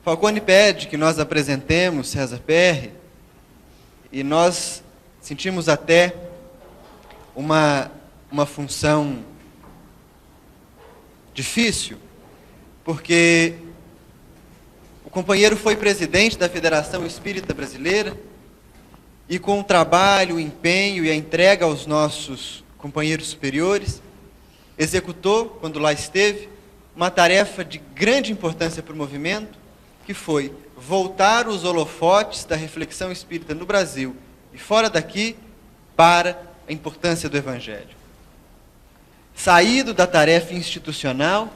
Falcone pede que nós apresentemos César Perry e nós sentimos até uma função difícil, porque o companheiro foi presidente da Federação Espírita Brasileira e com o trabalho, o empenho e a entrega aos nossos companheiros superiores, executou, quando lá esteve, uma tarefa de grande importância para o movimento, que foi voltar os holofotes da reflexão espírita no Brasil e fora daqui para a importância do Evangelho. Saído da tarefa institucional,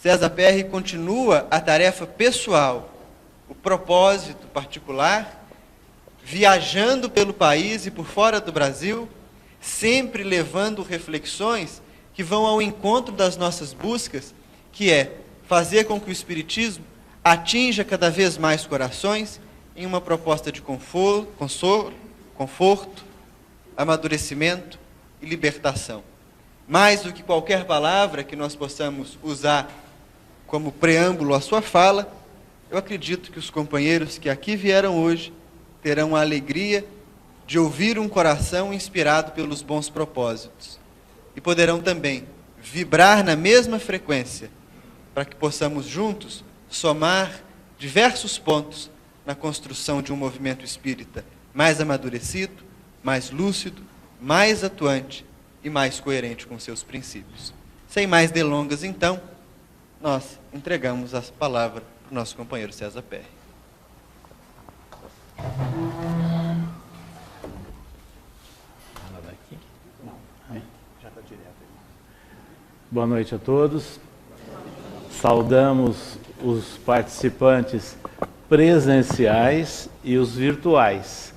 César Perry continua a tarefa pessoal, o propósito particular, viajando pelo país e por fora do Brasil, sempre levando reflexões que vão ao encontro das nossas buscas, que é fazer com que o Espiritismo atinja cada vez mais corações em uma proposta de conforto, amadurecimento e libertação. Mais do que qualquer palavra que nós possamos usar como preâmbulo à sua fala, eu acredito que os companheiros que aqui vieram hoje terão a alegria de ouvir um coração inspirado pelos bons propósitos e poderão também vibrar na mesma frequência para que possamos juntos somar diversos pontos na construção de um movimento espírita mais amadurecido, mais lúcido, mais atuante e mais coerente com seus princípios. Sem mais delongas, então, nós entregamos a palavra para o nosso companheiro César Perry. Boa noite a todos. Saudamos os participantes presenciais e os virtuais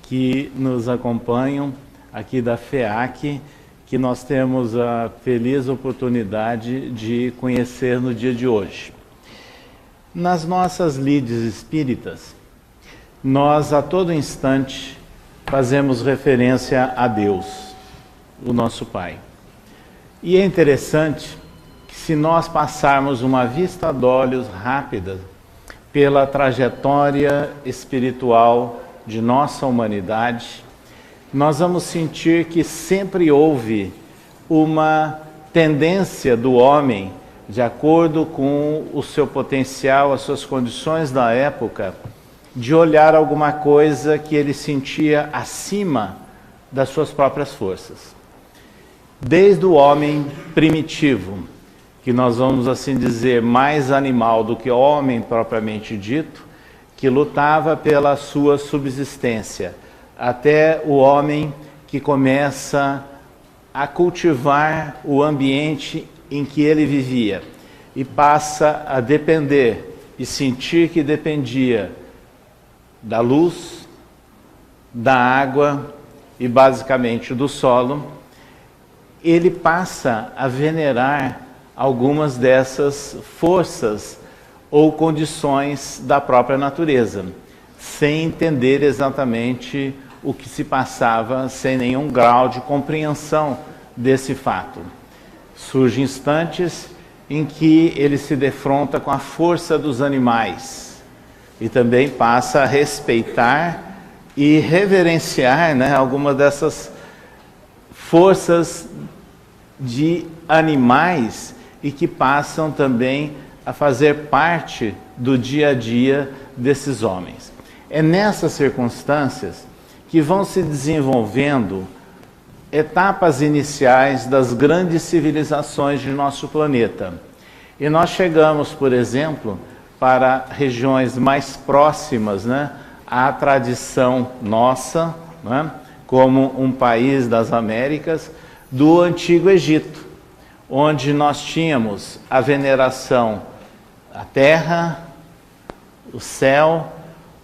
que nos acompanham aqui da FEAC, que nós temos a feliz oportunidade de conhecer no dia de hoje. Nas nossas lides espíritas, nós a todo instante fazemos referência a Deus, o nosso Pai. E é interessante que, se nós passarmos uma vista de olhos rápida pela trajetória espiritual de nossa humanidade, nós vamos sentir que sempre houve uma tendência do homem, de acordo com o seu potencial, as suas condições da época, de olhar alguma coisa que ele sentia acima das suas próprias forças. Desde o homem primitivo, que nós vamos assim dizer mais animal do que homem propriamente dito, que lutava pela sua subsistência, até o homem que começa a cultivar o ambiente em que ele vivia e passa a depender e sentir que dependia da luz, da água e basicamente do solo, ele passa a venerar algumas dessas forças ou condições da própria natureza, sem entender exatamente o que se passava, sem nenhum grau de compreensão desse fato. Surgem instantes em que ele se defronta com a força dos animais e também passa a respeitar e reverenciar, algumas dessas forças de animais e que passam também a fazer parte do dia a dia desses homens. É nessas circunstâncias que vão se desenvolvendo etapas iniciais das grandes civilizações de nosso planeta. E nós chegamos, por exemplo, para regiões mais próximas, à tradição nossa, como um país das Américas, do Antigo Egito, onde nós tínhamos a veneração à terra, o céu,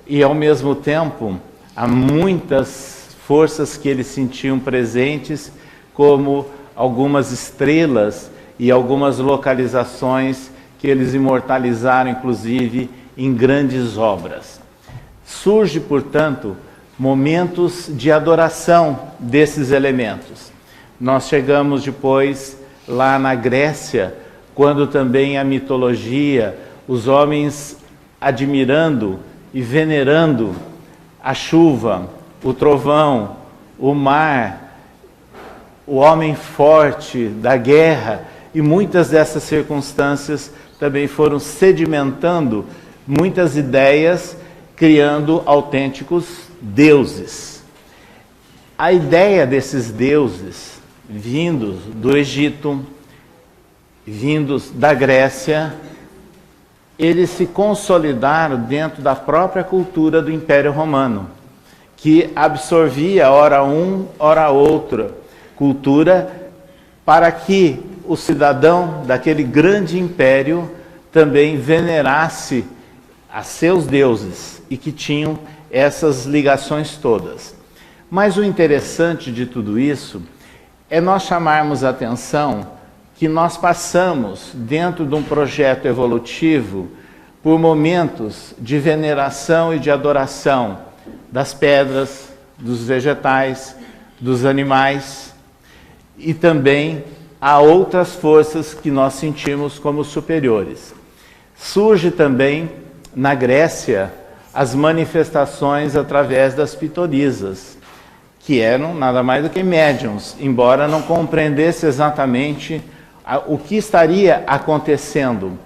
e ao mesmo tempo há muitas forças que eles sentiam presentes, como algumas estrelas e algumas localizações que eles imortalizaram, inclusive, em grandes obras. Surge, portanto, momentos de adoração desses elementos. Nós chegamos depois lá na Grécia, quando também a mitologia, os homens admirando e venerando a chuva, o trovão, o mar, o homem forte da guerra, e muitas dessas circunstâncias também foram sedimentando muitas ideias, criando autênticos deuses. A ideia desses deuses, vindos do Egito, vindos da Grécia, eles se consolidaram dentro da própria cultura do Império Romano, que absorvia ora um, ora outra cultura, para que o cidadão daquele grande império também venerasse a seus deuses e que tinham essas ligações todas. Mas o interessante de tudo isso é nós chamarmos a atenção que nós passamos, dentro de um projeto evolutivo, por momentos de veneração e de adoração das pedras, dos vegetais, dos animais, e também há outras forças que nós sentimos como superiores. Surge também, na Grécia, as manifestações através das pitonisas, que eram nada mais do que médiuns, embora não compreendesse exatamente o que estaria acontecendo,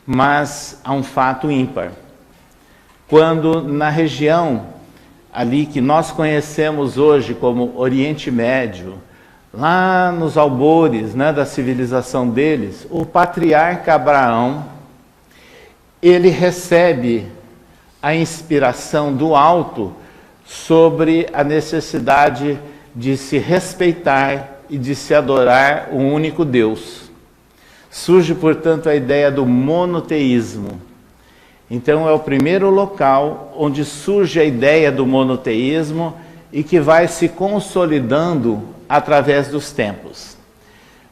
mas há um fato ímpar. Quando na região ali que nós conhecemos hoje como Oriente Médio, lá nos albores, da civilização deles, o patriarca Abraão, ele recebe a inspiração do alto sobre a necessidade de se respeitar e de se adorar o único Deus. Surge, portanto, a ideia do monoteísmo. Então é o primeiro local onde surge a ideia do monoteísmo e que vai se consolidando através dos tempos.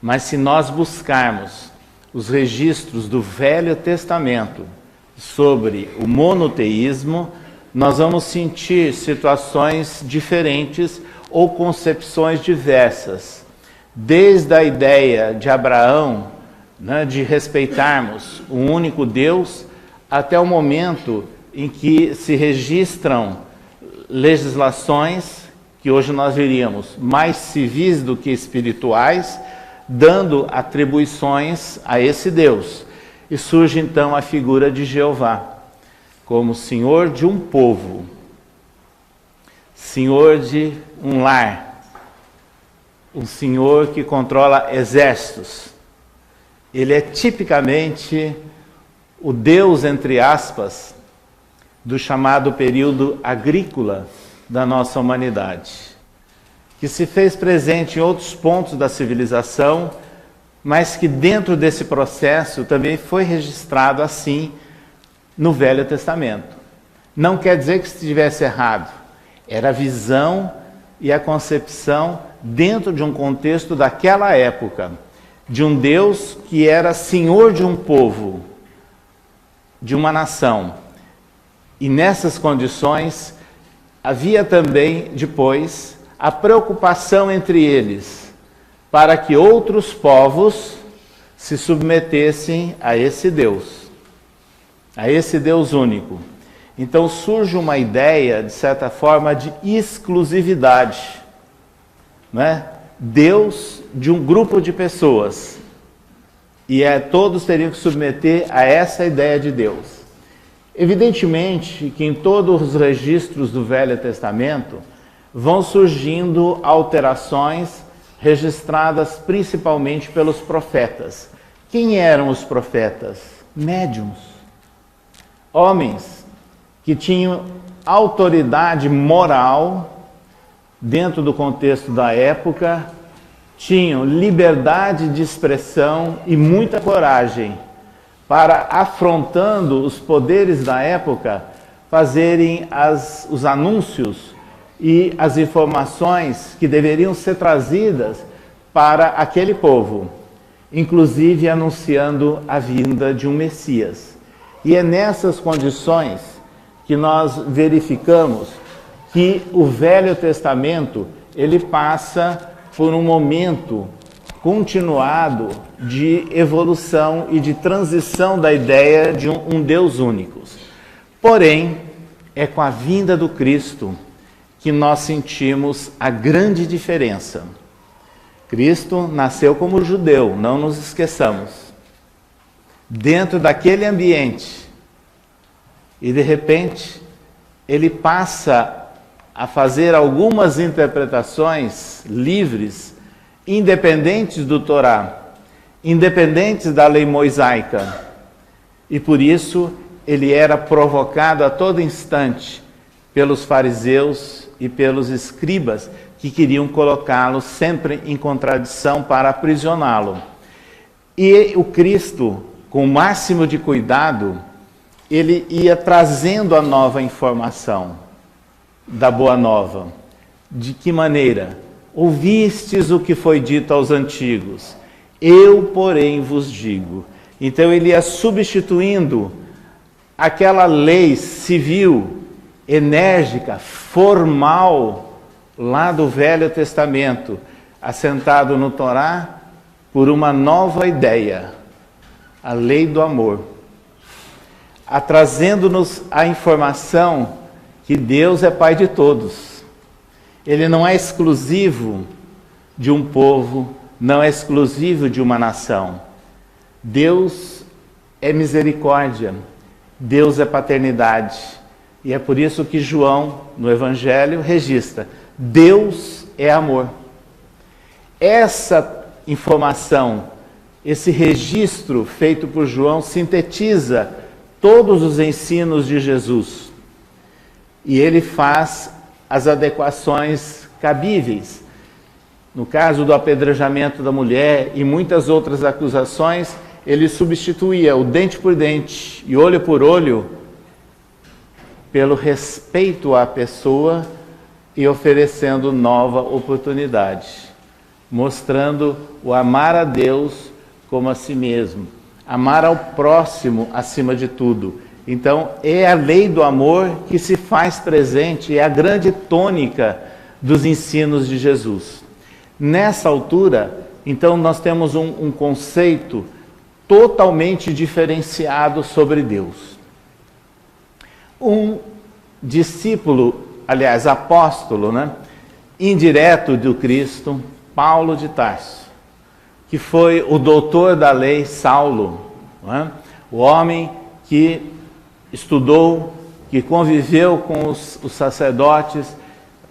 Mas se nós buscarmos os registros do Velho Testamento sobre o monoteísmo, nós vamos sentir situações diferentes ou concepções diversas. Desde a ideia de Abraão, de respeitarmos o único Deus, até o momento em que se registram legislações, que hoje nós diríamos mais civis do que espirituais, dando atribuições a esse Deus. E surge então a figura de Jeová, como Senhor de um povo, Senhor de um lar, um Senhor que controla exércitos. Ele é tipicamente o Deus, entre aspas, do chamado período agrícola da nossa humanidade, que se fez presente em outros pontos da civilização, mas que dentro desse processo também foi registrado assim no Velho Testamento. Não quer dizer que estivesse errado, era a visão e a concepção dentro de um contexto daquela época, de um Deus que era senhor de um povo, de uma nação. E nessas condições havia também depois a preocupação entre eles para que outros povos se submetessem a esse Deus único. Então surge uma ideia, de certa forma, de exclusividade, Deus de um grupo de pessoas, e todos teriam que submeter a essa ideia de Deus. Evidentemente que em todos os registros do Velho Testamento vão surgindo alterações registradas principalmente pelos profetas. Quem eram os profetas? Médiuns. Homens que tinham autoridade moral dentro do contexto da época, tinham liberdade de expressão e muita coragem para, afrontando os poderes da época, fazerem os anúncios e as informações que deveriam ser trazidas para aquele povo, inclusive anunciando a vinda de um Messias. E é nessas condições que nós verificamos que o Velho Testamento ele passa por um momento continuado de evolução e de transição da ideia de um Deus único. Porém, é com a vinda do Cristo que nós sentimos a grande diferença. Cristo nasceu como judeu, não nos esqueçamos. Dentro daquele ambiente, e de repente, ele passa a fazer algumas interpretações livres, independentes do Torá, independentes da lei mosaica. E por isso, ele era provocado a todo instante pelos fariseus e pelos escribas, que queriam colocá-lo sempre em contradição para aprisioná-lo. E o Cristo, com o máximo de cuidado, ele ia trazendo a nova informação da Boa Nova. De que maneira? Ouvistes o que foi dito aos antigos, eu, porém, vos digo. Então ele ia substituindo aquela lei civil, enérgica, formal, lá do Velho Testamento, assentado no Torá, por uma nova ideia, a lei do amor, trazendo-nos a informação que Deus é Pai de todos. Ele não é exclusivo de um povo, não é exclusivo de uma nação. Deus é misericórdia, Deus é paternidade. E é por isso que João, no Evangelho, registra: Deus é amor. Essa informação, esse registro feito por João, sintetiza todos os ensinos de Jesus. E ele faz as adequações cabíveis. No caso do apedrejamento da mulher e muitas outras acusações, ele substituía o dente por dente e olho por olho pelo respeito à pessoa e oferecendo nova oportunidade, mostrando o amar a Deus como a si mesmo, amar ao próximo acima de tudo. Então, é a lei do amor que se faz presente, é a grande tônica dos ensinos de Jesus. Nessa altura, então, nós temos um conceito totalmente diferenciado sobre Deus. Um discípulo, aliás, apóstolo, indireto do Cristo, Paulo de Tarso, que foi o doutor da lei, Saulo, o homem que estudou, que conviveu com os sacerdotes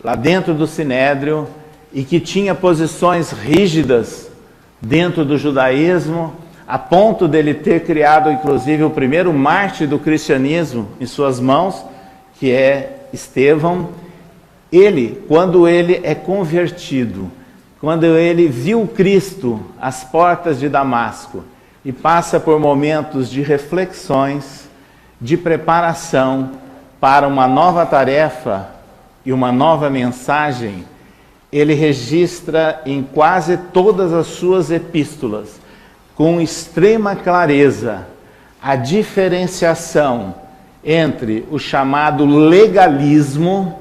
lá dentro do Sinédrio e que tinha posições rígidas dentro do judaísmo, a ponto dele ter criado, inclusive, o primeiro mártir do cristianismo em suas mãos, que é Estevão. Ele, quando ele é convertido, quando ele viu Cristo às portas de Damasco e passa por momentos de reflexões, de preparação para uma nova tarefa e uma nova mensagem, ele registra em quase todas as suas epístolas, com extrema clareza, a diferenciação entre o chamado legalismo,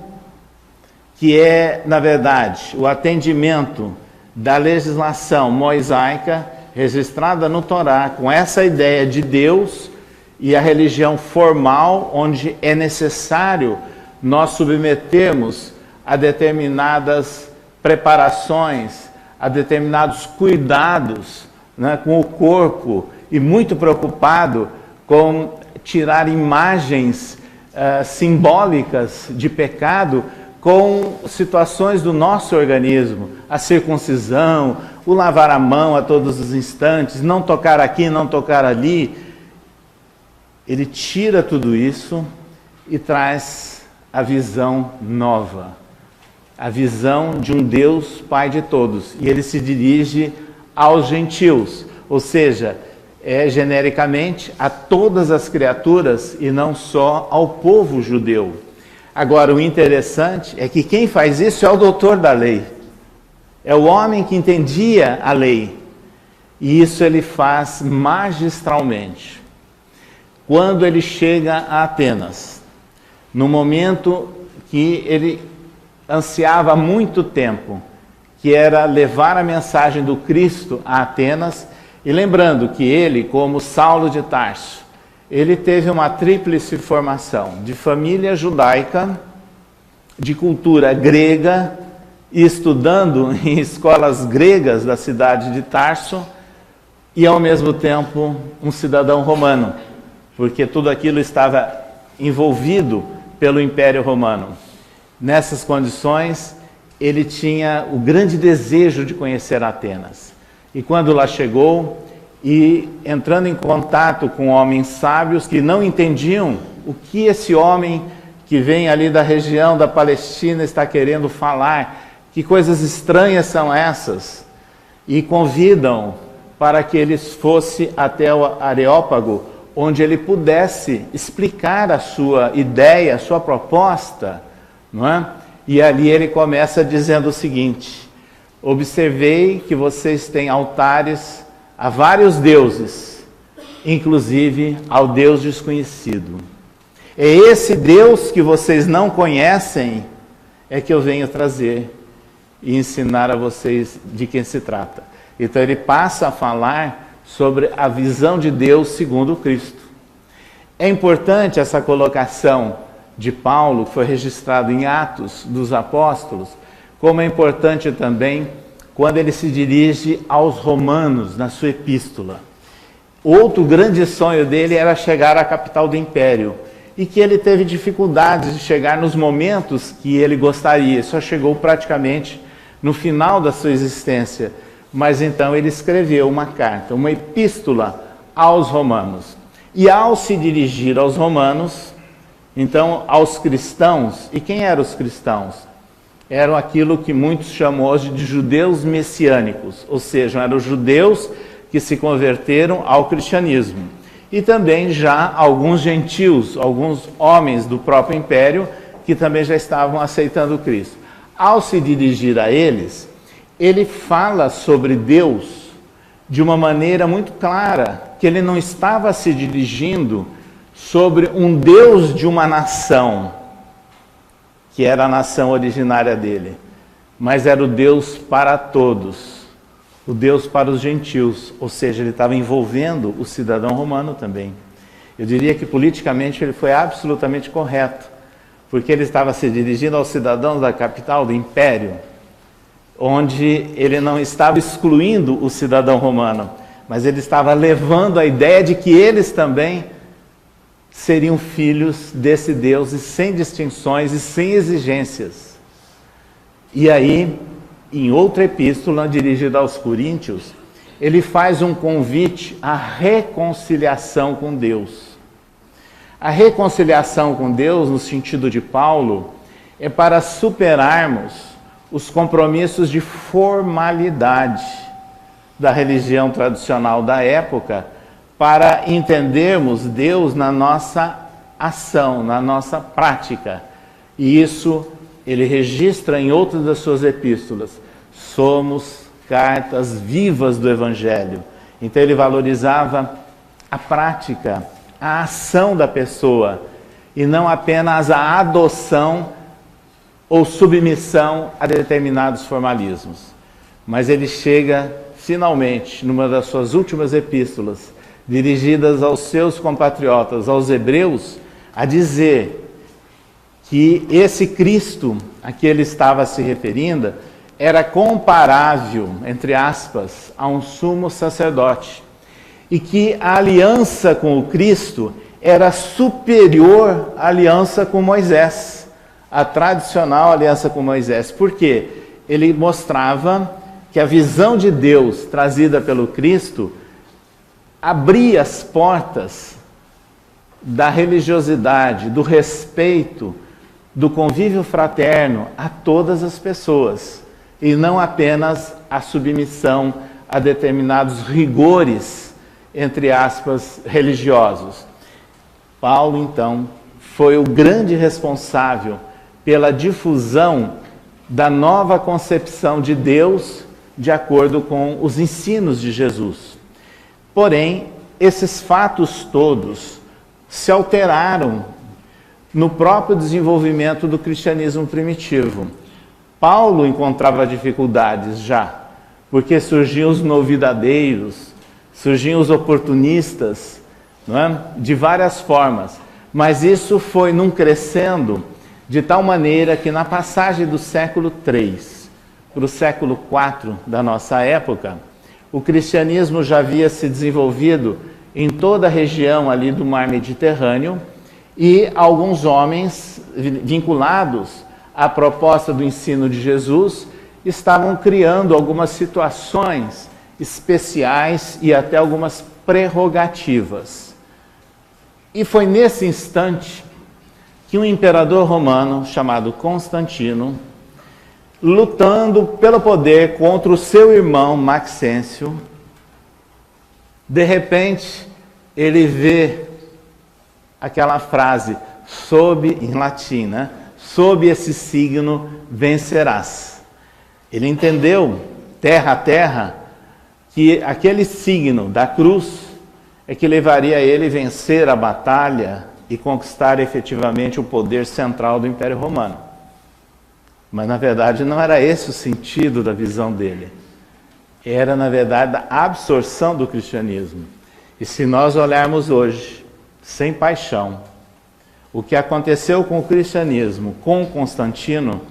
que é, na verdade, o atendimento da legislação mosaica registrada no Torá, com essa ideia de Deus, e a religião formal, onde é necessário nós submetermos a determinadas preparações, a determinados cuidados, com o corpo, e muito preocupado com tirar imagens simbólicas de pecado com situações do nosso organismo, a circuncisão, o lavar a mão a todos os instantes, não tocar aqui, não tocar ali. Ele tira tudo isso e traz a visão nova, a visão de um Deus Pai de todos. E ele se dirige aos gentios, ou seja, genericamente a todas as criaturas e não só ao povo judeu. Agora, o interessante é que quem faz isso é o doutor da lei, é o homem que entendia a lei, e isso ele faz magistralmente. Quando ele chega a Atenas, no momento que ele ansiava há muito tempo, que era levar a mensagem do Cristo a Atenas, e lembrando que ele, como Saulo de Tarso, ele teve uma tríplice formação, de família judaica, de cultura grega, e estudando em escolas gregas da cidade de Tarso, e ao mesmo tempo um cidadão romano, porque tudo aquilo estava envolvido pelo Império Romano. Nessas condições, ele tinha o grande desejo de conhecer Atenas. E quando lá chegou, e entrando em contato com homens sábios que não entendiam o que esse homem que vem ali da região da Palestina está querendo falar, que coisas estranhas são essas, e convidam para que ele fosse até o Areópago, onde ele pudesse explicar a sua ideia, a sua proposta, não é? E ali ele começa dizendo o seguinte: observei que vocês têm altares a vários deuses, inclusive ao Deus desconhecido. É esse Deus que vocês não conhecem é que eu venho trazer e ensinar a vocês de quem se trata. Então ele passa a falar sobre a visão de Deus segundo Cristo. É importante essa colocação de Paulo, que foi registrado em Atos dos Apóstolos, como é importante também quando ele se dirige aos romanos na sua epístola. Outro grande sonho dele era chegar à capital do império, e que ele teve dificuldades de chegar nos momentos que ele gostaria, só chegou praticamente no final da sua existência. Mas então ele escreveu uma carta, uma epístola aos romanos. E ao se dirigir aos romanos, então aos cristãos, e quem eram os cristãos? Eram aquilo que muitos chamam hoje de judeus messiânicos, ou seja, eram os judeus que se converteram ao cristianismo. E também já alguns gentios, alguns homens do próprio império, que também já estavam aceitando Cristo. Ao se dirigir a eles, ele fala sobre Deus de uma maneira muito clara, que ele não estava se dirigindo sobre um Deus de uma nação, que era a nação originária dele, mas era o Deus para todos, o Deus para os gentios, ou seja, ele estava envolvendo o cidadão romano também. Eu diria que politicamente ele foi absolutamente correto, porque ele estava se dirigindo aos cidadãos da capital do império, onde ele não estava excluindo o cidadão romano, mas ele estava levando a ideia de que eles também seriam filhos desse Deus, e sem distinções e sem exigências. E aí, em outra epístola dirigida aos Coríntios, ele faz um convite à reconciliação com Deus. A reconciliação com Deus, no sentido de Paulo, é para superarmos os compromissos de formalidade da religião tradicional da época, para entendermos Deus na nossa ação, na nossa prática. E isso ele registra em outras das suas epístolas. Somos cartas vivas do Evangelho. Então ele valorizava a prática, a ação da pessoa, e não apenas a adoção ou submissão a determinados formalismos. Mas ele chega, finalmente, numa das suas últimas epístolas, dirigidas aos seus compatriotas, aos hebreus, a dizer que esse Cristo a que ele estava se referindo era comparável, entre aspas, a um sumo sacerdote, e que a aliança com o Cristo era superior à aliança com Moisés, a tradicional aliança com Moisés. Por quê? Ele mostrava que a visão de Deus trazida pelo Cristo abria as portas da religiosidade, do respeito, do convívio fraterno a todas as pessoas, e não apenas a submissão a determinados rigores, entre aspas, religiosos. Paulo, então, foi o grande responsável pela difusão da nova concepção de Deus de acordo com os ensinos de Jesus. Porém, esses fatos todos se alteraram no próprio desenvolvimento do cristianismo primitivo. Paulo encontrava dificuldades já, porque surgiam os novidadeiros, surgiam os oportunistas, não é? De várias formas. Mas isso foi num crescendo de tal maneira que na passagem do século III para o século IV da nossa época, o cristianismo já havia se desenvolvido em toda a região ali do mar Mediterrâneo, e alguns homens vinculados à proposta do ensino de Jesus estavam criando algumas situações especiais e até algumas prerrogativas. E foi nesse instante que um imperador romano chamado Constantino, lutando pelo poder contra o seu irmão Maxêncio, de repente ele vê aquela frase, em latim, né? Sob esse signo vencerás. Ele entendeu, terra a terra, que aquele signo da cruz é que levaria ele a vencer a batalha e conquistar efetivamente o poder central do Império Romano. Mas na verdade não era esse o sentido da visão dele. Era na verdade a absorção do cristianismo. E se nós olharmos hoje, sem paixão, o que aconteceu com o cristianismo, com Constantino,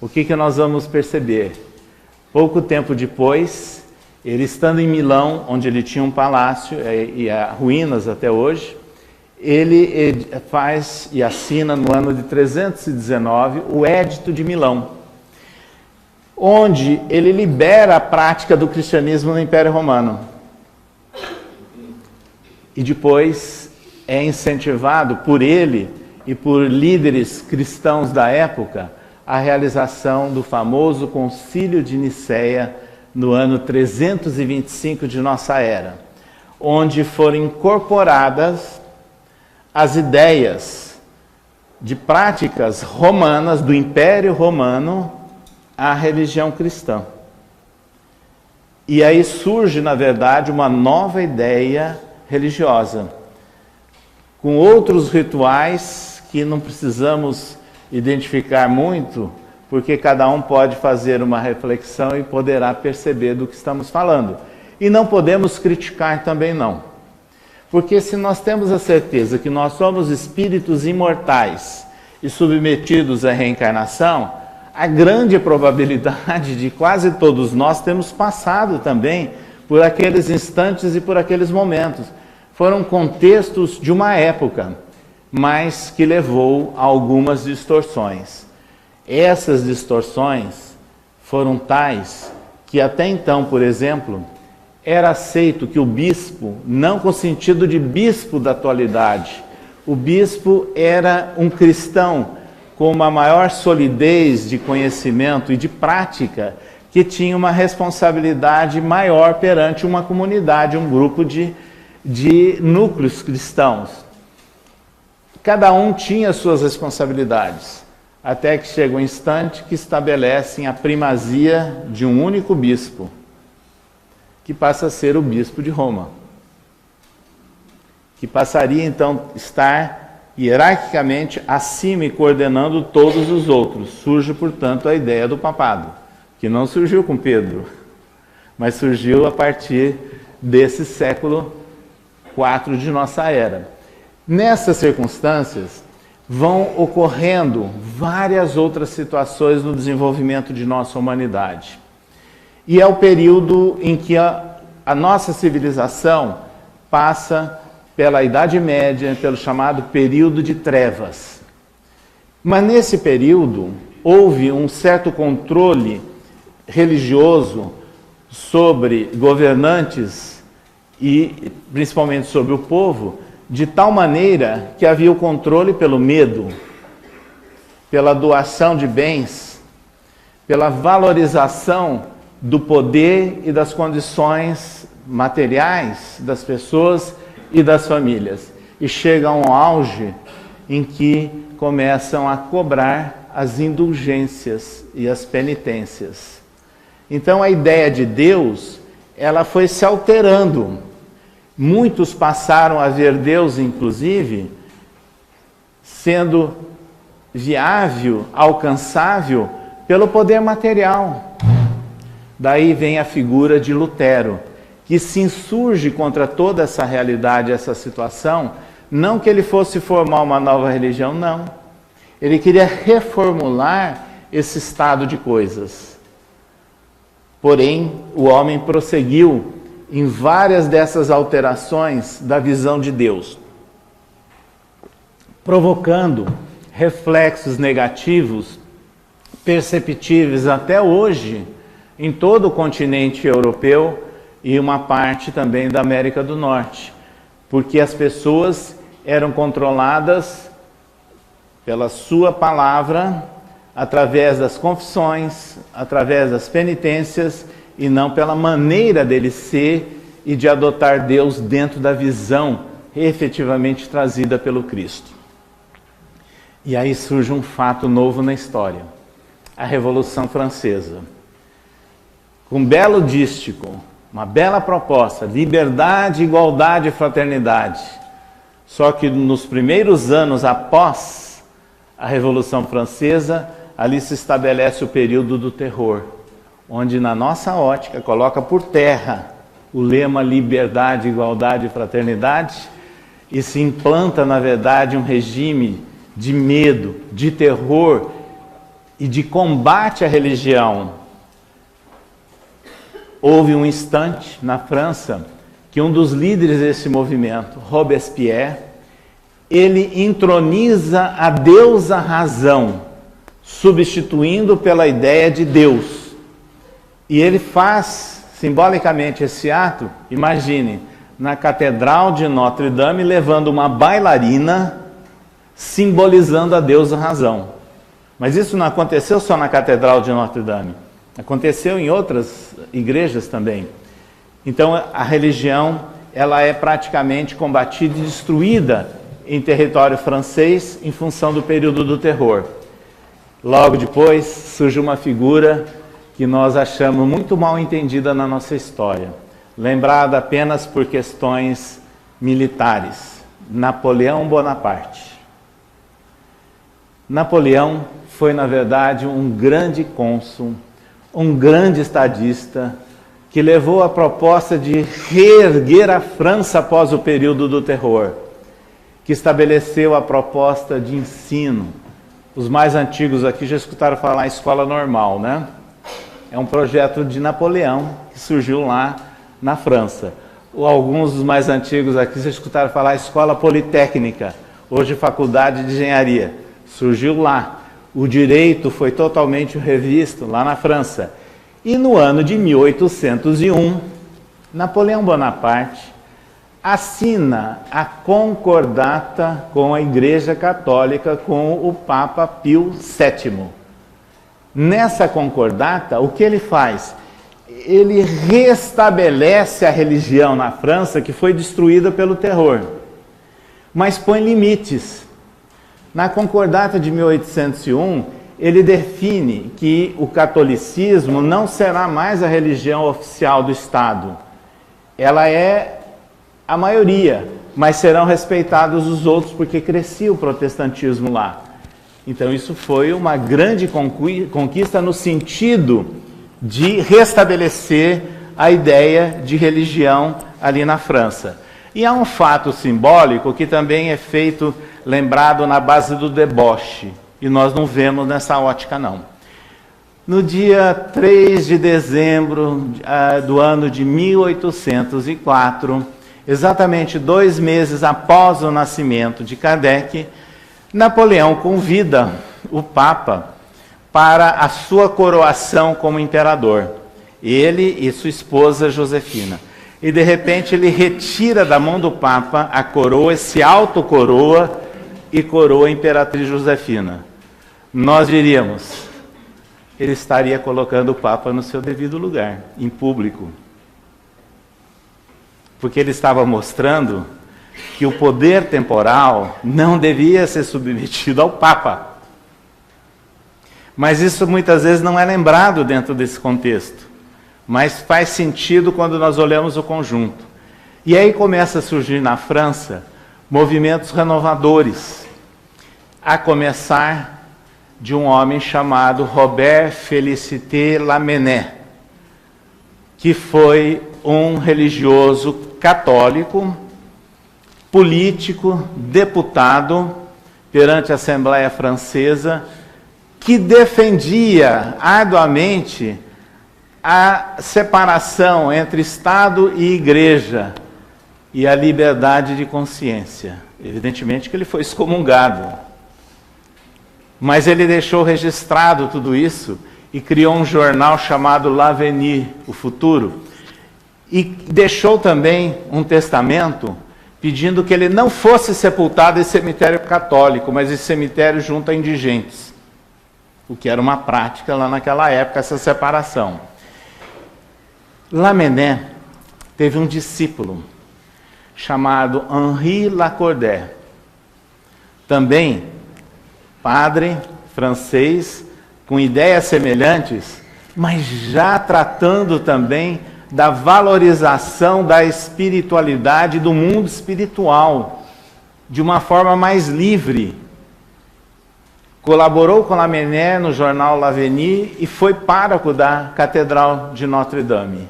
o que nós vamos perceber? Pouco tempo depois, ele estando em Milão, onde ele tinha um palácio, e há ruínas até hoje, ele faz e assina no ano de 319 o Édito de Milão, onde ele libera a prática do cristianismo no Império Romano. E depois é incentivado por ele e por líderes cristãos da época a realização do famoso Concílio de Nicéia no ano 325 de nossa era, onde foram incorporadas as ideias de práticas romanas do Império Romano à religião cristã. E aí surge, na verdade, uma nova ideia religiosa, com outros rituais que não precisamos identificar muito, porque cada um pode fazer uma reflexão e poderá perceber do que estamos falando. E não podemos criticar também não. Porque se nós temos a certeza que nós somos espíritos imortais e submetidos à reencarnação, a grande probabilidade de quase todos nós termos passado também por aqueles instantes e por aqueles momentos. Foram contextos de uma época, mas que levou a algumas distorções. Essas distorções foram tais que até então, por exemplo, era aceito que o bispo, não com o sentido de bispo da atualidade, o bispo era um cristão com uma maior solidez de conhecimento e de prática, que tinha uma responsabilidade maior perante uma comunidade, um grupo de núcleos cristãos. Cada um tinha suas responsabilidades, até que chega um instante que estabelecem a primazia de um único bispo, que passa a ser o bispo de Roma, que passaria então a estar hierarquicamente acima e coordenando todos os outros. Surge, portanto, a ideia do papado, que não surgiu com Pedro, mas surgiu a partir desse século IV de nossa era. Nessas circunstâncias, vão ocorrendo várias outras situações no desenvolvimento de nossa humanidade. E é o período em que a nossa civilização passa pela Idade Média, pelo chamado período de trevas. Mas nesse período, houve um certo controle religioso sobre governantes e principalmente sobre o povo, de tal maneira que havia o controle pelo medo, pela doação de bens, pela valorização do poder e das condições materiais das pessoas e das famílias. E chega a um auge em que começam a cobrar as indulgências e as penitências. Então a ideia de Deus, ela foi se alterando. Muitos passaram a ver Deus, inclusive, sendo viável, alcançável pelo poder material. Daí vem a figura de Lutero, que se insurge contra toda essa realidade, essa situação, não que ele fosse formar uma nova religião, não. Ele queria reformular esse estado de coisas. Porém, o homem prosseguiu em várias dessas alterações da visão de Deus, provocando reflexos negativos perceptíveis até hoje em todo o continente europeu e uma parte também da América do Norte, porque as pessoas eram controladas pela sua palavra, através das confissões, através das penitências, e não pela maneira dele ser e de adotar Deus dentro da visão efetivamente trazida pelo Cristo. E aí surge um fato novo na história, a Revolução Francesa. Com um belo dístico, uma bela proposta, liberdade, igualdade e fraternidade. Só que nos primeiros anos após a Revolução Francesa, ali se estabelece o período do terror, onde na nossa ótica coloca por terra o lema liberdade, igualdade e fraternidade e se implanta, na verdade, um regime de medo, de terror e de combate à religião. Houve um instante na França que um dos líderes desse movimento, Robespierre, ele entroniza a deusa razão, substituindo pela ideia de Deus. E ele faz simbolicamente esse ato, imagine, na Catedral de Notre Dame, levando uma bailarina, simbolizando a deusa razão. Mas isso não aconteceu só na Catedral de Notre Dame, aconteceu em outras igrejas também. Então a religião, ela é praticamente combatida e destruída em território francês em função do período do terror. Logo depois surge uma figura que nós achamos muito mal entendida na nossa história, lembrada apenas por questões militares: Napoleão Bonaparte. Napoleão foi, na verdade, um grande cônsul, um grande estadista, que levou a proposta de reerguer a França após o período do terror, que estabeleceu a proposta de ensino. Os mais antigos aqui já escutaram falar em escola normal, né? É um projeto de Napoleão que surgiu lá na França. Alguns dos mais antigos aqui já escutaram falar em escola politécnica, hoje faculdade de engenharia. Surgiu lá. O direito foi totalmente revisto lá na França. E no ano de 1801, Napoleão Bonaparte assina a concordata com a Igreja Católica, com o Papa Pio VII. Nessa concordata, o que ele faz? Ele restabelece a religião na França, que foi destruída pelo terror, mas põe limites. Na concordata de 1801, ele define que o catolicismo não será mais a religião oficial do Estado. Ela é a maioria, mas serão respeitados os outros, porque crescia o protestantismo lá. Então isso foi uma grande conquista no sentido de restabelecer a ideia de religião ali na França. E há um fato simbólico que também é feito, lembrado na base do deboche, e nós não vemos nessa ótica não. No dia 3 de dezembro do ano de 1804, exatamente 2 meses após o nascimento de Kardec, Napoleão convida o Papa para a sua coroação como imperador, ele e sua esposa Josefina. E de repente ele retira da mão do Papa a coroa, se autocoroa e coroa a imperatriz Josefina. Nós diríamos, ele estaria colocando o Papa no seu devido lugar, em público. Porque ele estava mostrando que o poder temporal não devia ser submetido ao Papa. Mas isso muitas vezes não é lembrado dentro desse contexto. Mas faz sentido quando nós olhamos o conjunto. E aí começa a surgir na França movimentos renovadores, a começar de um homem chamado Robert Félicité Lamennais. que foi um religioso católico, político, deputado perante a Assembleia Francesa, que defendia arduamente a separação entre Estado e Igreja e a liberdade de consciência. Evidentemente que ele foi excomungado, mas ele deixou registrado tudo isso e criou um jornal chamado L'Avenir, o Futuro, e deixou também um testamento pedindo que ele não fosse sepultado em cemitério católico, mas em cemitério junto a indigentes, o que era uma prática lá naquela época, essa separação. Lamennais teve um discípulo chamado Henri Lacordaire, também padre francês, com ideias semelhantes, mas já tratando também da valorização da espiritualidade, do mundo espiritual, de uma forma mais livre. Colaborou com Lamennais no jornal L'Avenir e foi pároco da Catedral de Notre-Dame.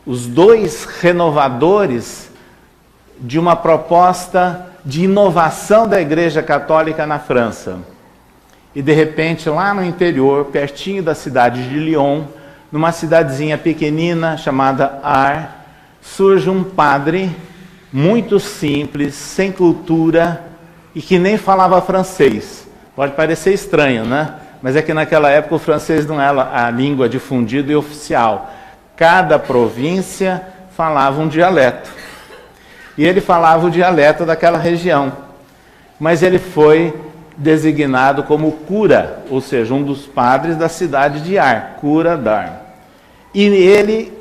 Os dois renovadores de uma proposta de inovação da Igreja Católica na França. E de repente, lá no interior, pertinho da cidade de Lyon, numa cidadezinha pequenina chamada Ars, surge um padre muito simples, sem cultura e que nem falava francês. Pode parecer estranho, né? Mas é que naquela época o francês não era a língua difundida e oficial. Cada província falava um dialeto. E ele falava o dialeto daquela região. Mas ele foi designado como cura, ou seja, um dos padres da cidade de Ars, cura d'Ars. E ele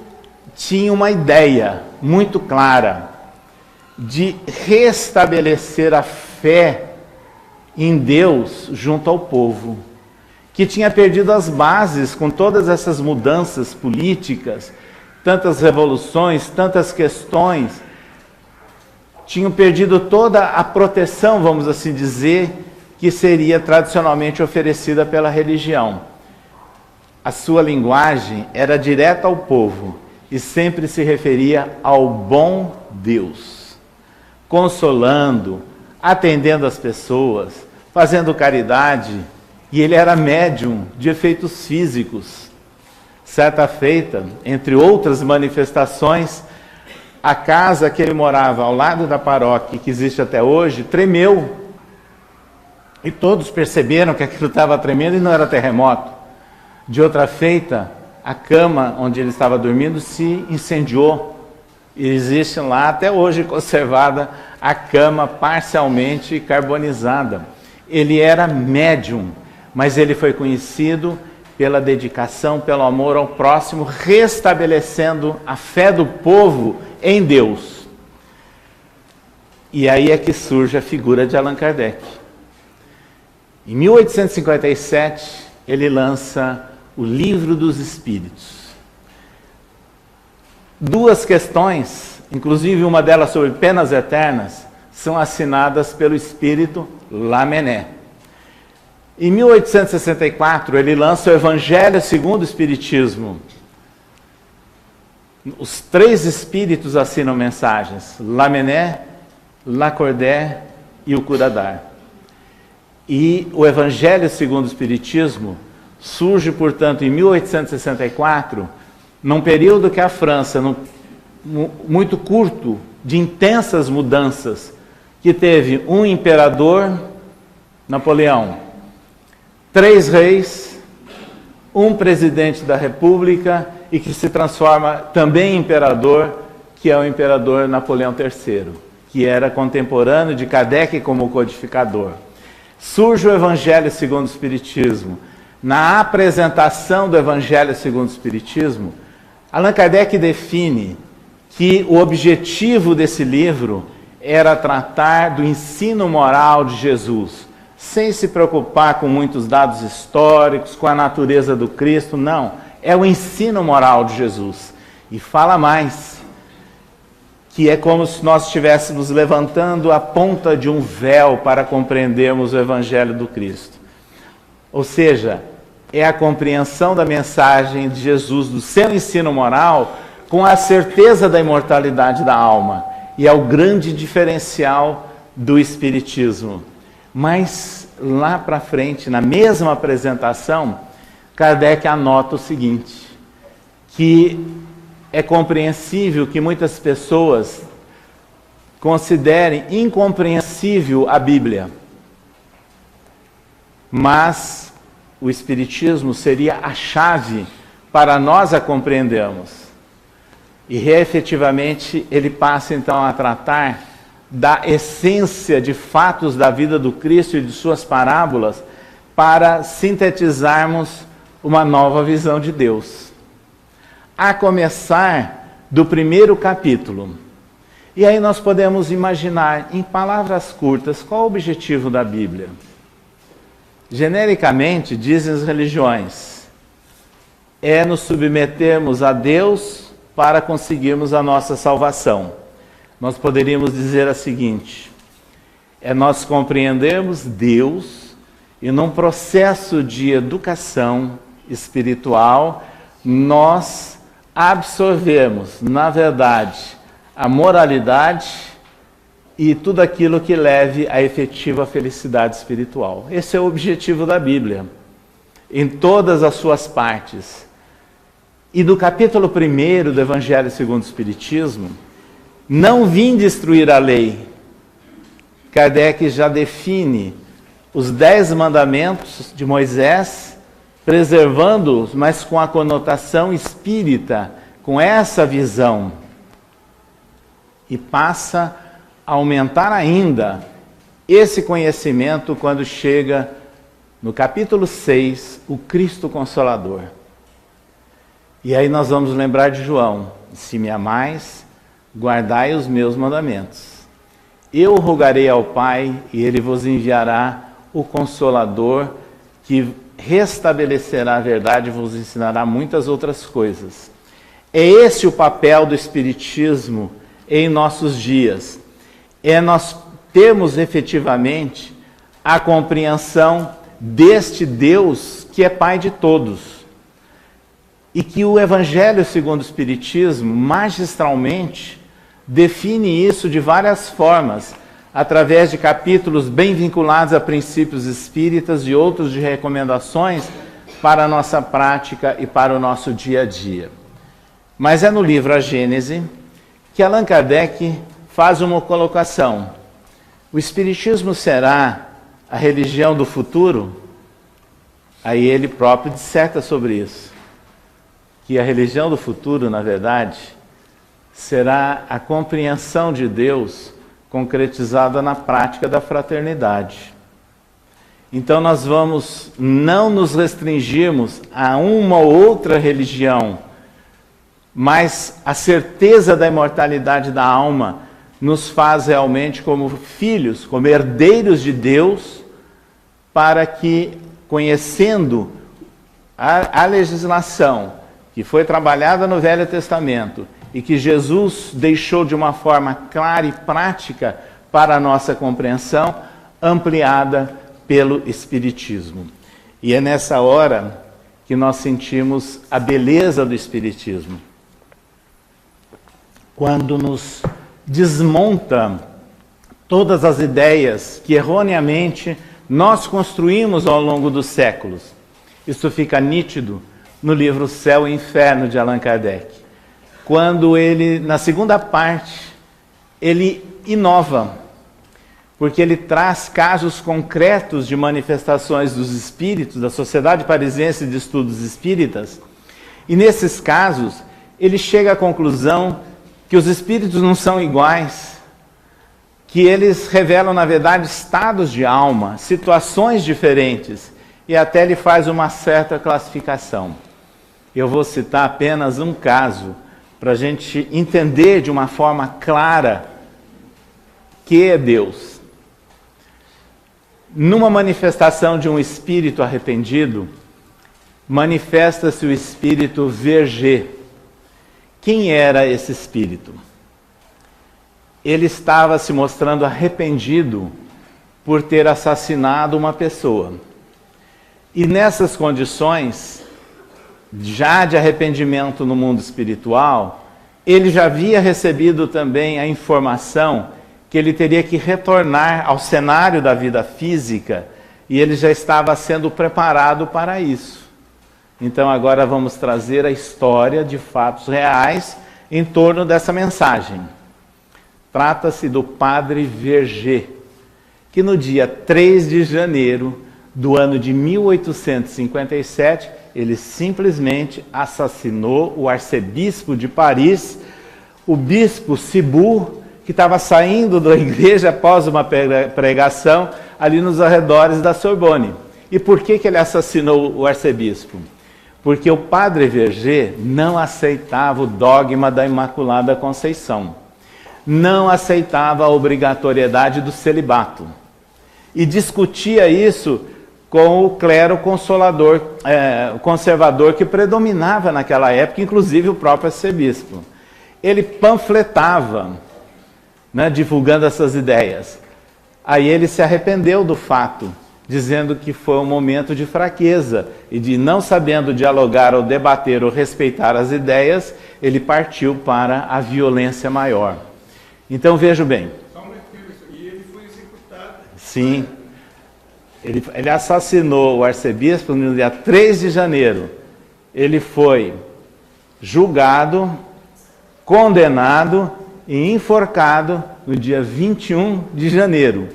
tinha uma ideia muito clara de restabelecer a fé em Deus junto ao povo, que tinha perdido as bases com todas essas mudanças políticas, tantas revoluções, tantas questões, tinham perdido toda a proteção, vamos assim dizer, que seria tradicionalmente oferecida pela religião. A sua linguagem era direta ao povo e sempre se referia ao bom Deus, consolando, atendendo as pessoas, fazendo caridade, e ele era médium de efeitos físicos. Certa feita, entre outras manifestações, a casa que ele morava ao lado da paróquia, que existe até hoje, tremeu. E todos perceberam que aquilo estava tremendo e não era terremoto. De outra feita, a cama onde ele estava dormindo se incendiou. E existe lá, até hoje, conservada a cama parcialmente carbonizada. Ele era médium, mas ele foi conhecido pela dedicação, pelo amor ao próximo, restabelecendo a fé do povo em Deus. E aí é que surge a figura de Allan Kardec. Em 1857, ele lança o Livro dos Espíritos. Duas questões, inclusive uma delas sobre penas eternas, são assinadas pelo espírito Lamennais. Em 1864, ele lança o Evangelho segundo o Espiritismo. Os três espíritos assinam mensagens: Lamennais, Lacordaire e o cura d'Ars. E o Evangelho segundo o Espiritismo surge, portanto, em 1864, num período que a França, muito curto, de intensas mudanças, que teve um imperador, Napoleão, 3 reis, um presidente da República e que se transforma também em imperador, que é o imperador Napoleão III, que era contemporâneo de Kardec como codificador. Surge o Evangelho segundo o Espiritismo. Na apresentação do Evangelho segundo o Espiritismo, Allan Kardec define que o objetivo desse livro era tratar do ensino moral de Jesus, sem se preocupar com muitos dados históricos, com a natureza do Cristo, não. É o ensino moral de Jesus. E fala mais, que é como se nós estivéssemos levantando a ponta de um véu para compreendermos o Evangelho do Cristo. Ou seja, é a compreensão da mensagem de Jesus, do seu ensino moral, com a certeza da imortalidade da alma. E é o grande diferencial do Espiritismo. Mas lá para frente, na mesma apresentação, Kardec anota o seguinte, que é compreensível que muitas pessoas considerem incompreensível a Bíblia, mas o Espiritismo seria a chave para nós a compreendermos. E efetivamente ele passa então a tratar da essência de fatos da vida do Cristo e de suas parábolas para sintetizarmos uma nova visão de Deus. A começar do primeiro capítulo. E aí nós podemos imaginar, em palavras curtas, qual o objetivo da Bíblia? Genericamente, dizem as religiões, é nos submetermos a Deus para conseguirmos a nossa salvação. Nós poderíamos dizer a seguinte, é nós compreendermos Deus e num processo de educação espiritual, nós absorvemos, na verdade, a moralidade e tudo aquilo que leve à efetiva felicidade espiritual. Esse é o objetivo da Bíblia, em todas as suas partes. E no capítulo 1 do Evangelho segundo o Espiritismo, não vim destruir a lei. Kardec já define os 10 mandamentos de Moisés, preservando-os, mas com a conotação espírita, com essa visão. E passa a aumentar ainda esse conhecimento quando chega no capítulo 6, o Cristo Consolador. E aí nós vamos lembrar de João, se me amais, guardai os meus mandamentos. Eu rogarei ao Pai e Ele vos enviará o Consolador que restabelecerá a verdade e vos ensinará muitas outras coisas. É esse o papel do Espiritismo em nossos dias. É nós termos efetivamente a compreensão deste Deus que é Pai de todos. E que o Evangelho segundo o Espiritismo, magistralmente, define isso de várias formas, através de capítulos bem vinculados a princípios espíritas e outros de recomendações para a nossa prática e para o nosso dia a dia. Mas é no livro A Gênese que Allan Kardec faz uma colocação. O Espiritismo será a religião do futuro? Aí ele próprio disserta sobre isso. Que a religião do futuro, na verdade, será a compreensão de Deus concretizada na prática da fraternidade. Então nós vamos não nos restringirmos a uma ou outra religião, mas a certeza da imortalidade da alma nos faz realmente como filhos, como herdeiros de Deus, para que, conhecendo a legislação que foi trabalhada no Velho Testamento e que Jesus deixou de uma forma clara e prática para a nossa compreensão, ampliada pelo Espiritismo. E é nessa hora que nós sentimos a beleza do Espiritismo. Quando nos desmonta todas as ideias que erroneamente nós construímos ao longo dos séculos. Isso fica nítido no livro Céu e Inferno de Allan Kardec. Quando ele, na segunda parte, ele inova, porque ele traz casos concretos de manifestações dos espíritos, da Sociedade Parisiense de Estudos Espíritas, e nesses casos ele chega à conclusão que os espíritos não são iguais, que eles revelam, na verdade, estados de alma, situações diferentes, e até ele faz uma certa classificação. Eu vou citar apenas um caso, para a gente entender de uma forma clara que é Deus. Numa manifestação de um espírito arrependido, manifesta-se o espírito Verger. Quem era esse espírito? Ele estava se mostrando arrependido por ter assassinado uma pessoa. E nessas condições, já de arrependimento no mundo espiritual, ele já havia recebido também a informação que ele teria que retornar ao cenário da vida física, e ele já estava sendo preparado para isso. Então agora vamos trazer a história de fatos reais em torno dessa mensagem. Trata-se do Padre Verger, que no dia 3 de janeiro do ano de 1857, ele simplesmente assassinou o arcebispo de Paris, o bispo Ciboure, que estava saindo da igreja após uma pregação ali nos arredores da Sorbonne. E por que ele assassinou o arcebispo? Porque o Padre Verger não aceitava o dogma da Imaculada Conceição, não aceitava a obrigatoriedade do celibato, e discutia isso com o clero conservador que predominava naquela época, inclusive o próprio arcebispo. Ele panfletava, divulgando essas ideias. Aí ele se arrependeu do fato, dizendo que foi um momento de fraqueza e de não sabendo dialogar ou debater ou respeitar as ideias, ele partiu para a violência maior. Então veja bem. E ele foi executado. Sim. Ele assassinou o arcebispo no dia 3 de janeiro. Ele foi julgado, condenado e enforcado no dia 21 de janeiro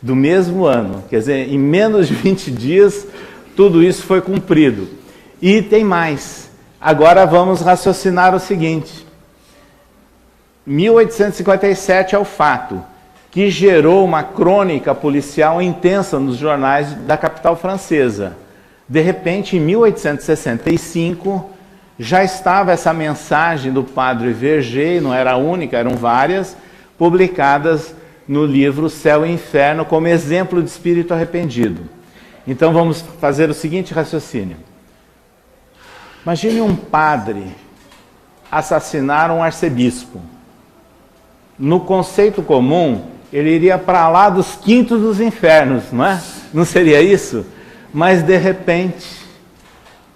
do mesmo ano. Quer dizer, em menos de 20 dias, tudo isso foi cumprido. E tem mais. Agora vamos raciocinar o seguinte. 1857 é o fato que gerou uma crônica policial intensa nos jornais da capital francesa. De repente, em 1865, já estava essa mensagem do Padre Verger, e não era a única, eram várias, publicadas no livro Céu e Inferno, como exemplo de espírito arrependido. Então vamos fazer o seguinte raciocínio. Imagine um padre assassinar um arcebispo. No conceito comum, ele iria para lá dos quintos dos infernos, não é? Não seria isso? Mas de repente,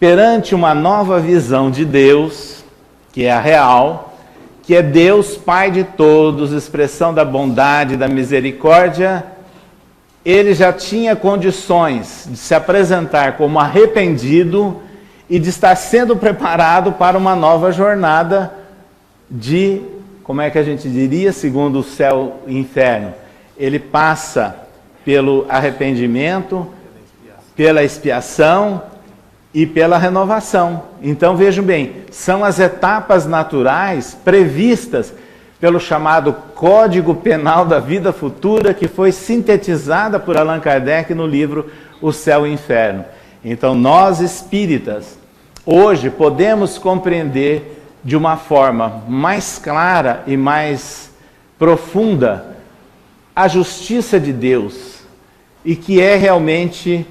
perante uma nova visão de Deus, que é a real, que é Deus Pai de todos, expressão da bondade, da misericórdia, ele já tinha condições de se apresentar como arrependido e de estar sendo preparado para uma nova jornada de, como é que a gente diria, segundo o céu e inferno? Ele passa pelo arrependimento, pela expiação e pela renovação. Então vejam bem, são as etapas naturais previstas pelo chamado Código Penal da Vida Futura, que foi sintetizada por Allan Kardec no livro O Céu e o Inferno. Então nós espíritas, hoje podemos compreender de uma forma mais clara e mais profunda a justiça de Deus, e que é realmente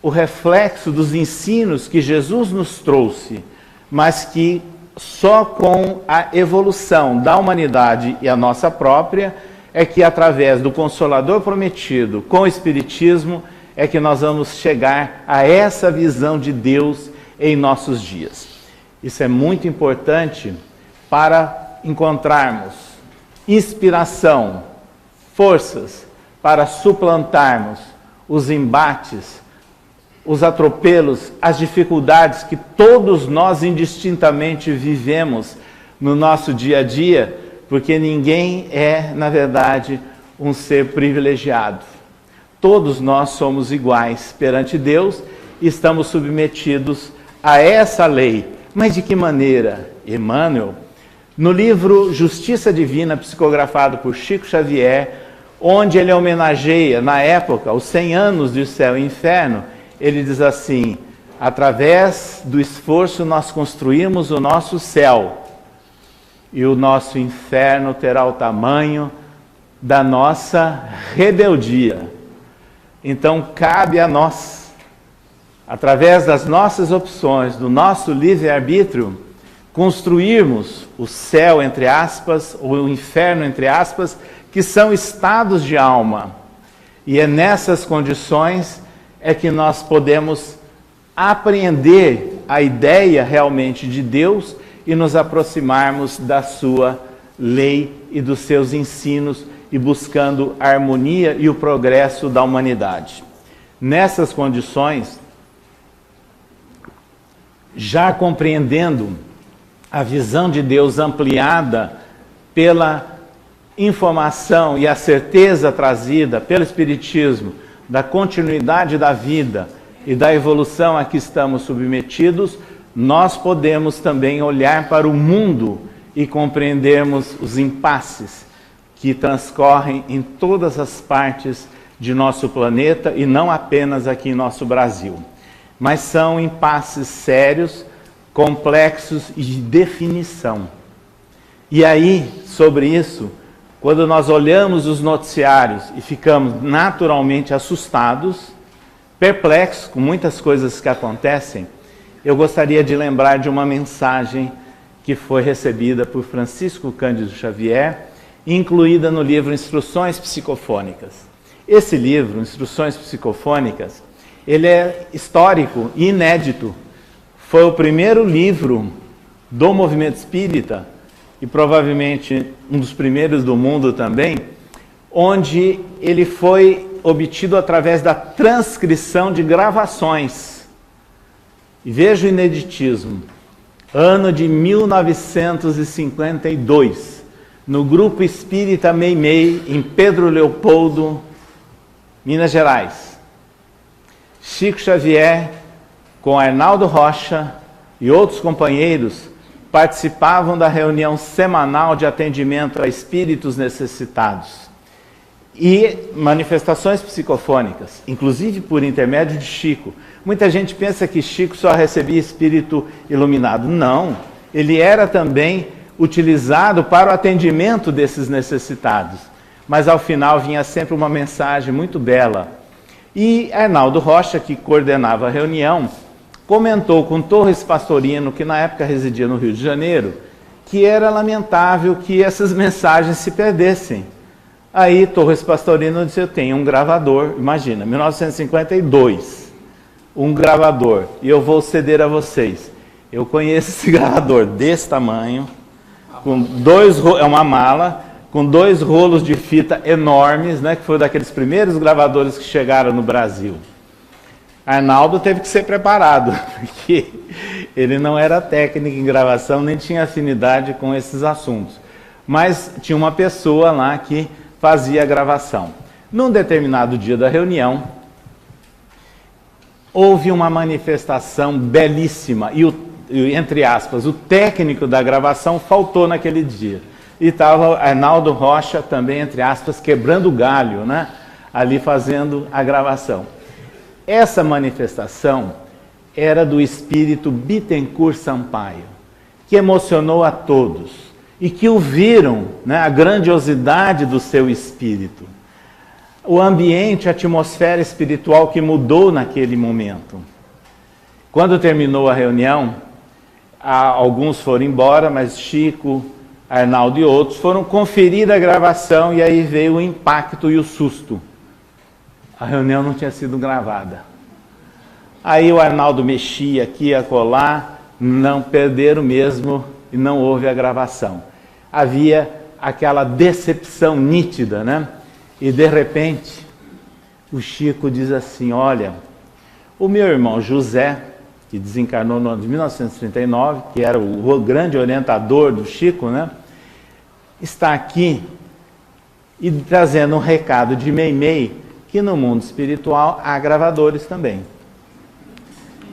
o reflexo dos ensinos que Jesus nos trouxe, mas que só com a evolução da humanidade e a nossa própria é que, através do Consolador prometido com o Espiritismo, é que nós vamos chegar a essa visão de Deus em nossos dias. Isso é muito importante para encontrarmos inspiração, forças para suplantarmos os embates, os atropelos, as dificuldades que todos nós indistintamente vivemos no nosso dia a dia, porque ninguém é, na verdade, um ser privilegiado. Todos nós somos iguais perante Deus e estamos submetidos a essa lei. Mas de que maneira? Emmanuel, no livro Justiça Divina, psicografado por Chico Xavier, onde ele homenageia, na época, os 100 anos do Céu e Inferno, ele diz assim: através do esforço nós construímos o nosso céu, e o nosso inferno terá o tamanho da nossa rebeldia. Então cabe a nós, através das nossas opções, do nosso livre-arbítrio, construirmos o céu, entre aspas, ou o inferno, entre aspas, que são estados de alma. E é nessas condições é que nós podemos apreender a ideia realmente de Deus e nos aproximarmos da sua lei e dos seus ensinos e buscando a harmonia e o progresso da humanidade. Nessas condições, já compreendendo a visão de Deus ampliada pela informação e a certeza trazida pelo Espiritismo da continuidade da vida e da evolução a que estamos submetidos, nós podemos também olhar para o mundo e compreendermos os impasses que transcorrem em todas as partes de nosso planeta e não apenas aqui em nosso Brasil. Mas são impasses sérios, complexos e de definição. E aí, sobre isso, quando nós olhamos os noticiários e ficamos naturalmente assustados, perplexos com muitas coisas que acontecem, eu gostaria de lembrar de uma mensagem que foi recebida por Francisco Cândido Xavier, incluída no livro Instruções Psicofônicas. Esse livro, Instruções Psicofônicas, ele é histórico e inédito. Foi o primeiro livro do movimento espírita, e provavelmente um dos primeiros do mundo também, onde ele foi obtido através da transcrição de gravações. E veja o ineditismo. Ano de 1952, no Grupo Espírita Meimei, em Pedro Leopoldo, Minas Gerais. Chico Xavier, com Arnaldo Rocha e outros companheiros, participavam da reunião semanal de atendimento a espíritos necessitados. E manifestações psicofônicas, inclusive por intermédio de Chico. Muita gente pensa que Chico só recebia espírito iluminado. Não, ele era também utilizado para o atendimento desses necessitados. Mas ao final vinha sempre uma mensagem muito bela. E Arnaldo Rocha, que coordenava a reunião, comentou com Torres Pastorino, que na época residia no Rio de Janeiro, que era lamentável que essas mensagens se perdessem. Aí Torres Pastorino disse: eu tenho um gravador, imagina, 1952, um gravador, e eu vou ceder a vocês. Eu conheço esse gravador desse tamanho, com é uma mala, com 2 rolos de fita enormes, né, que foi daqueles primeiros gravadores que chegaram no Brasil. Arnaldo teve que ser preparado, porque ele não era técnico em gravação, nem tinha afinidade com esses assuntos. Mas tinha uma pessoa lá que fazia a gravação. Num determinado dia da reunião, houve uma manifestação belíssima, e entre aspas, o técnico da gravação faltou naquele dia. E estava Arnaldo Rocha também, entre aspas, quebrando galho, né? Ali fazendo a gravação. Essa manifestação era do espírito Bittencourt Sampaio, que emocionou a todos e que o viram, né, a grandiosidade do seu espírito. O ambiente, a atmosfera espiritual que mudou naquele momento. Quando terminou a reunião, alguns foram embora, mas Chico, Arnaldo e outros foram conferir a gravação, e aí veio o impacto e o susto. A reunião não tinha sido gravada. Aí o Arnaldo mexia aqui e acolá, não perderam mesmo e não houve a gravação. Havia aquela decepção nítida, né? E de repente, o Chico diz assim: olha, o meu irmão José, que desencarnou no ano de 1939, que era o grande orientador do Chico, né? Está aqui e trazendo um recado de Meimei, que no mundo espiritual há gravadores também.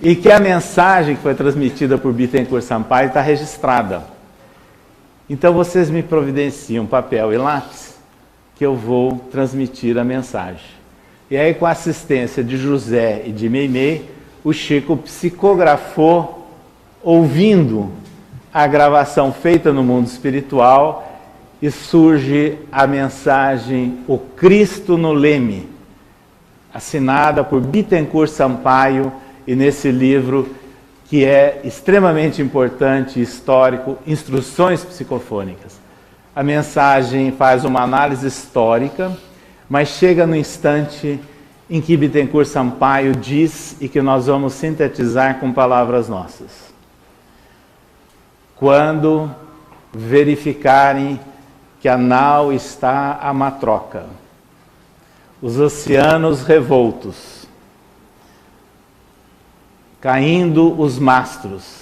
E que a mensagem que foi transmitida por Bittencourt Sampaio está registrada. Então vocês me providenciam papel e lápis, que eu vou transmitir a mensagem. E aí, com a assistência de José e de Meimei, o Chico psicografou, ouvindo a gravação feita no mundo espiritual, e surge a mensagem O Cristo no Leme, assinada por Bittencourt Sampaio, e nesse livro que é extremamente importante e histórico, Instruções Psicofônicas. A mensagem faz uma análise histórica, mas chega no instante em que Bittencourt Sampaio diz, e que nós vamos sintetizar com palavras nossas: quando verificarem que a nau está à matroca, os oceanos revoltos, caindo os mastros,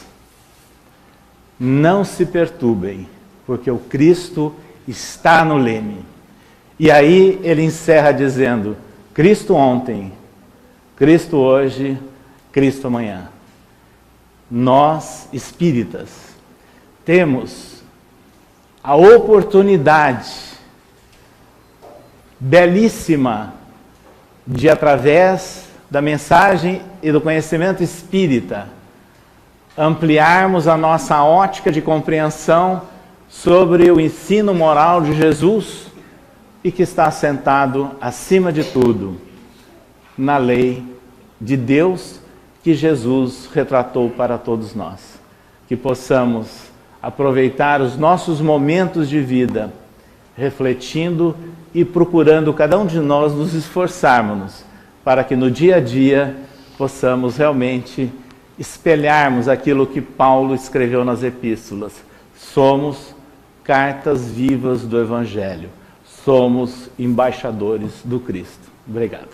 não se perturbem, porque o Cristo está no leme. E aí ele encerra dizendo: Cristo ontem, Cristo hoje, Cristo amanhã. Nós, espíritas, temos a oportunidade belíssima de, através da mensagem e do conhecimento espírita, ampliarmos a nossa ótica de compreensão sobre o ensino moral de Jesus e que está assentado, acima de tudo, na lei de Deus que Jesus retratou para todos nós. Que possamos aproveitar os nossos momentos de vida, refletindo e procurando cada um de nós nos esforçarmos para que no dia a dia possamos realmente espelharmos aquilo que Paulo escreveu nas epístolas. Somos cartas vivas do Evangelho. Somos embaixadores do Cristo. Obrigado.